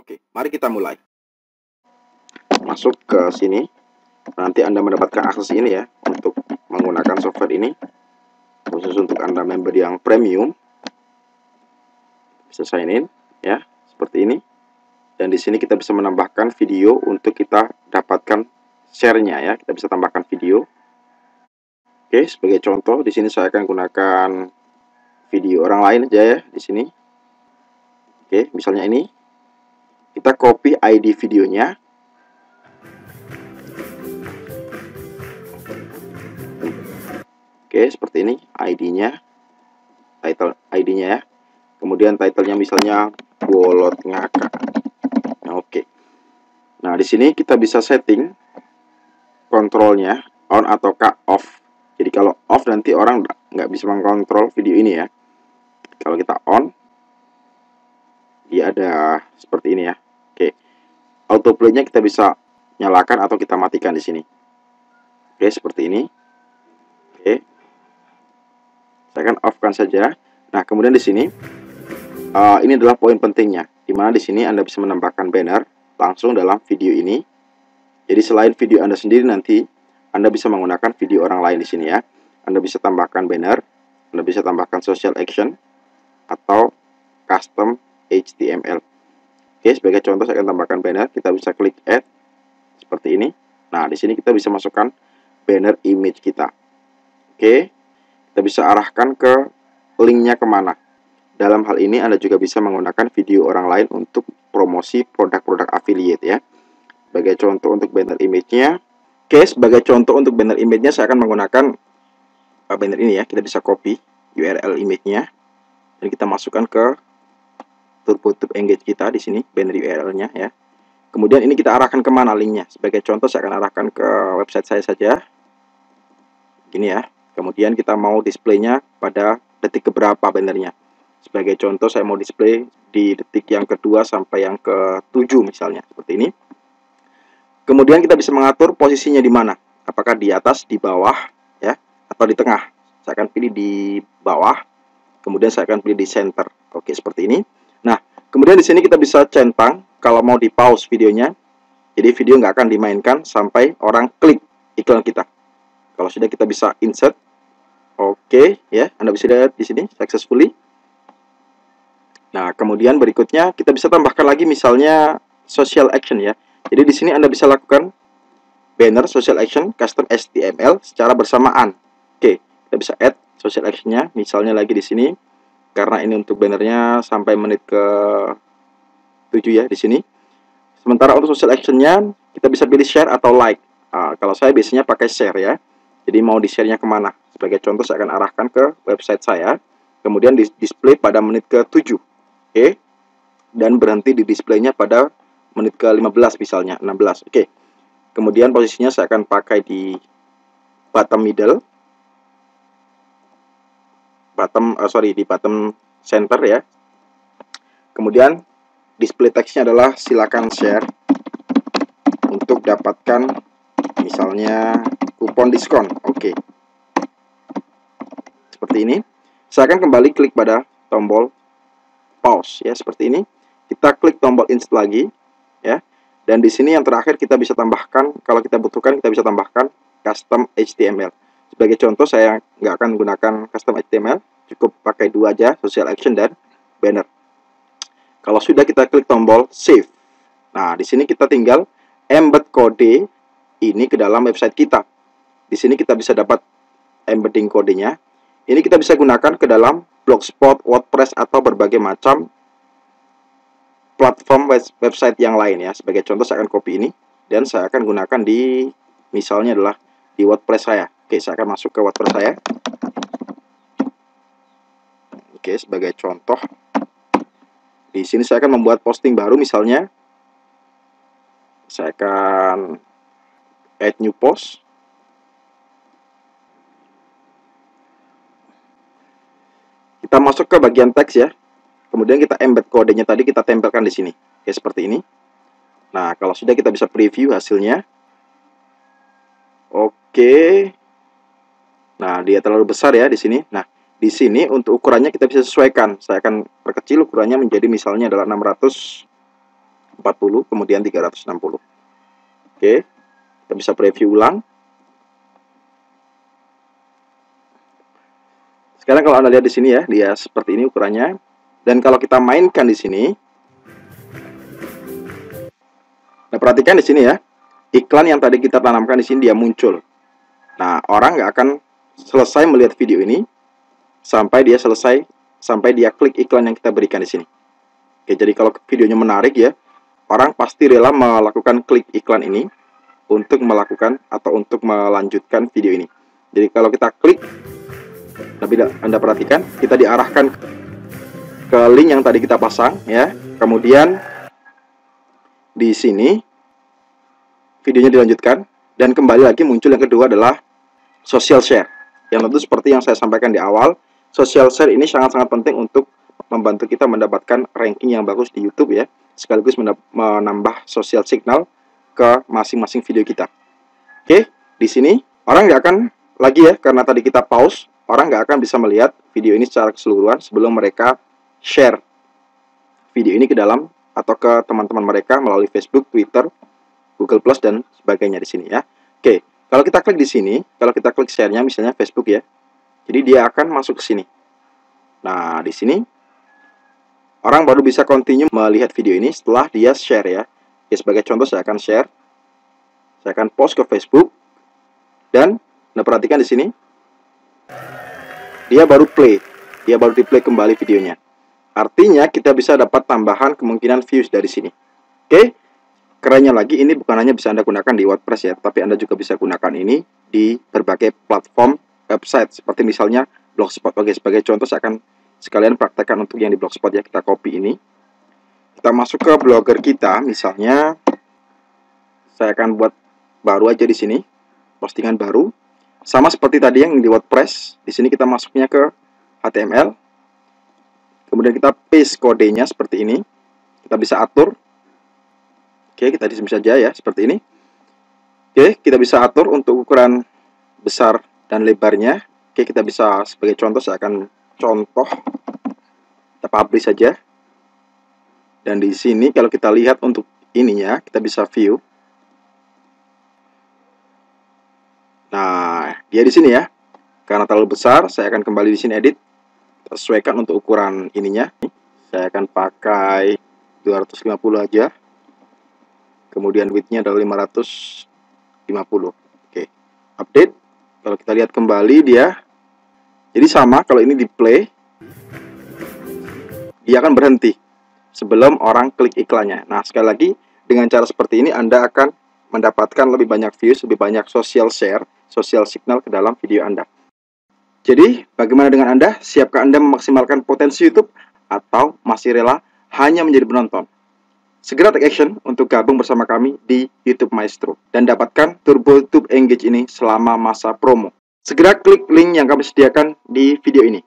Oke, mari kita mulai. Masuk ke sini. Nanti Anda mendapatkan akses ini ya untuk menggunakan software ini. Khusus untuk Anda member yang premium. Bisa sign in ya, seperti ini. Dan di sini kita bisa menambahkan video untuk kita dapatkan share-nya ya. Kita bisa tambahkan video. Oke, sebagai contoh di sini saya akan gunakan video orang lain aja ya di sini. Oke, misalnya ini. Kita copy ID videonya. Oke, seperti ini ID-nya. Title ID-nya ya. Kemudian title-nya misalnya bolot ngakak. Nah, oke. Nah, di sini kita bisa setting kontrolnya on ataukah off. Jadi kalau off nanti orang nggak bisa mengkontrol video ini ya. Kalau kita on, dia ada seperti ini ya. Oke. Autoplay-nya kita bisa nyalakan atau kita matikan di sini. Oke, seperti ini. Oke. Saya akan off-kan saja. Nah, kemudian di sini ini adalah poin pentingnya, di mana di sini Anda bisa menambahkan banner langsung dalam video ini. Jadi selain video Anda sendiri nanti Anda bisa menggunakan video orang lain di sini ya. Anda bisa tambahkan banner, Anda bisa tambahkan social action atau custom HTML. Oke, sebagai contoh saya akan tambahkan banner. Kita bisa klik add seperti ini. Nah, di sini kita bisa masukkan banner image kita. Oke, kita bisa arahkan ke linknya kemana. Dalam hal ini Anda juga bisa menggunakan video orang lain untuk promosi produk-produk affiliate ya. Sebagai contoh untuk banner image-nya. Oke, sebagai contoh untuk banner image-nya saya akan menggunakan banner ini ya. Kita bisa copy URL image-nya dan kita masukkan ke TurboTube Engage kita di sini, banner URL-nya ya. Kemudian ini kita arahkan kemana linknya. Sebagai contoh saya akan arahkan ke website saya saja. Gini ya. Kemudian kita mau display-nya pada detik keberapa bannernya. Sebagai contoh saya mau display di detik yang kedua sampai yang ke-7 misalnya, seperti ini. Kemudian kita bisa mengatur posisinya di mana. Apakah di atas, di bawah, ya, atau di tengah. Saya akan pilih di bawah. Kemudian saya akan pilih di center. Oke, seperti ini. Nah, kemudian di sini kita bisa centang kalau mau di pause videonya. Jadi video nggak akan dimainkan sampai orang klik iklan kita. Kalau sudah kita bisa insert. Oke, ya, Anda bisa lihat di sini successfully. Nah, kemudian berikutnya kita bisa tambahkan lagi misalnya social action ya. Jadi di sini Anda bisa lakukan banner social action custom HTML secara bersamaan. Oke, kita bisa add social action-nya misalnya lagi di sini karena ini untuk bannernya sampai menit ke 7 ya di sini. Sementara untuk social action-nya kita bisa pilih share atau like. Kalau saya biasanya pakai share ya. Jadi mau di-share-nya kemana? Sebagai contoh saya akan arahkan ke website saya. Kemudian di display pada menit ke 7. Oke. Dan berhenti di display-nya pada menit ke 15 misalnya, 16. Oke. Kemudian posisinya saya akan pakai di bottom middle. Di bottom center ya. Kemudian display text-nya adalah silakan share untuk dapatkan misalnya kupon diskon. Oke. Seperti ini. Saya akan kembali klik pada tombol pause ya, seperti ini. Kita klik tombol insert lagi ya. Dan di sini yang terakhir kita bisa tambahkan, kalau kita butuhkan kita bisa tambahkan custom HTML. Sebagai contoh saya nggak akan menggunakan custom HTML, cukup pakai dua aja, social action dan banner. Kalau sudah kita klik tombol save. Nah, di sini kita tinggal embed kode ini ke dalam website kita. Di sini kita bisa dapat embedding kodenya. Ini kita bisa gunakan ke dalam Blogspot, WordPress, atau berbagai macam platform website yang lain ya. Sebagai contoh saya akan copy ini dan saya akan gunakan di misalnya adalah di WordPress saya. Oke, saya akan masuk ke WordPress saya. Oke, sebagai contoh di sini saya akan membuat posting baru misalnya. Saya akan add new post. Kita masuk ke bagian teks ya. Kemudian kita embed kodenya tadi kita tempelkan di sini. Oke, seperti ini. Nah, kalau sudah kita bisa preview hasilnya. Oke. Nah, dia terlalu besar ya di sini. Nah, di sini untuk ukurannya kita bisa sesuaikan. Saya akan perkecil ukurannya menjadi misalnya adalah 600 340, kemudian 360. Oke, kita bisa preview ulang. Sekarang kalau Anda lihat di sini ya, dia seperti ini ukurannya. Dan kalau kita mainkan di sini, nah perhatikan di sini ya, iklan yang tadi kita tanamkan di sini dia muncul. Nah, orang nggak akan selesai melihat video ini sampai dia selesai, sampai dia klik iklan yang kita berikan di sini. Oke, jadi kalau videonya menarik ya, orang pasti rela melakukan klik iklan ini untuk melakukan atau untuk melanjutkan video ini. Jadi kalau kita klik, Anda perhatikan, kita diarahkan ke link yang tadi kita pasang ya. Kemudian di sini videonya dilanjutkan dan kembali lagi muncul yang kedua adalah social share. Yang tentu seperti yang saya sampaikan di awal, social share ini sangat-sangat penting untuk membantu kita mendapatkan ranking yang bagus di YouTube ya, sekaligus menambah social signal ke masing-masing video kita. Oke, di sini orang nggak akan lagi ya, karena tadi kita pause, orang nggak akan bisa melihat video ini secara keseluruhan sebelum mereka share video ini ke dalam atau ke teman-teman mereka melalui Facebook, Twitter, Google Plus dan sebagainya di sini ya. Oke, kalau kita klik di sini, kalau kita klik share-nya misalnya Facebook ya, jadi dia akan masuk ke sini. Nah, di sini orang baru bisa continue melihat video ini setelah dia share ya. Oke, sebagai contoh saya akan share, saya akan post ke Facebook dan perhatikan di sini, dia baru play, dia baru di-play kembali videonya. Artinya kita bisa dapat tambahan kemungkinan views dari sini. Oke, kerennya lagi ini bukan hanya bisa Anda gunakan di WordPress ya, tapi Anda juga bisa gunakan ini di berbagai platform website seperti misalnya Blogspot. Oke, sebagai contoh saya akan sekalian praktekkan untuk yang di Blogspot ya. Kita copy ini, kita masuk ke blogger kita, misalnya saya akan buat baru aja di sini, postingan baru, sama seperti tadi yang di WordPress. Di sini kita masuknya ke HTML, kemudian kita paste kodenya seperti ini, kita bisa atur. Oke, kita disini saja ya, seperti ini. Oke, kita bisa atur untuk ukuran besar dan lebarnya. Oke, kita bisa sebagai contoh, saya akan contoh, kita publish saja. Dan di sini kalau kita lihat untuk ininya, kita bisa view. Nah, dia di sini ya. Karena terlalu besar, saya akan kembali di sini edit, sesuaikan untuk ukuran ininya. Saya akan pakai 250 aja. Kemudian width-nya adalah 550. Oke, update. Kalau kita lihat kembali dia, jadi sama. Kalau ini di play, dia akan berhenti sebelum orang klik iklannya. Nah, sekali lagi dengan cara seperti ini Anda akan mendapatkan lebih banyak views, lebih banyak social share, social signal ke dalam video Anda. Jadi, bagaimana dengan Anda? Siapkah Anda memaksimalkan potensi YouTube atau masih rela hanya menjadi penonton? Segera take action untuk gabung bersama kami di YouTube Maestro dan dapatkan Turbo YouTube Engage ini selama masa promo. Segera klik link yang kami sediakan di video ini.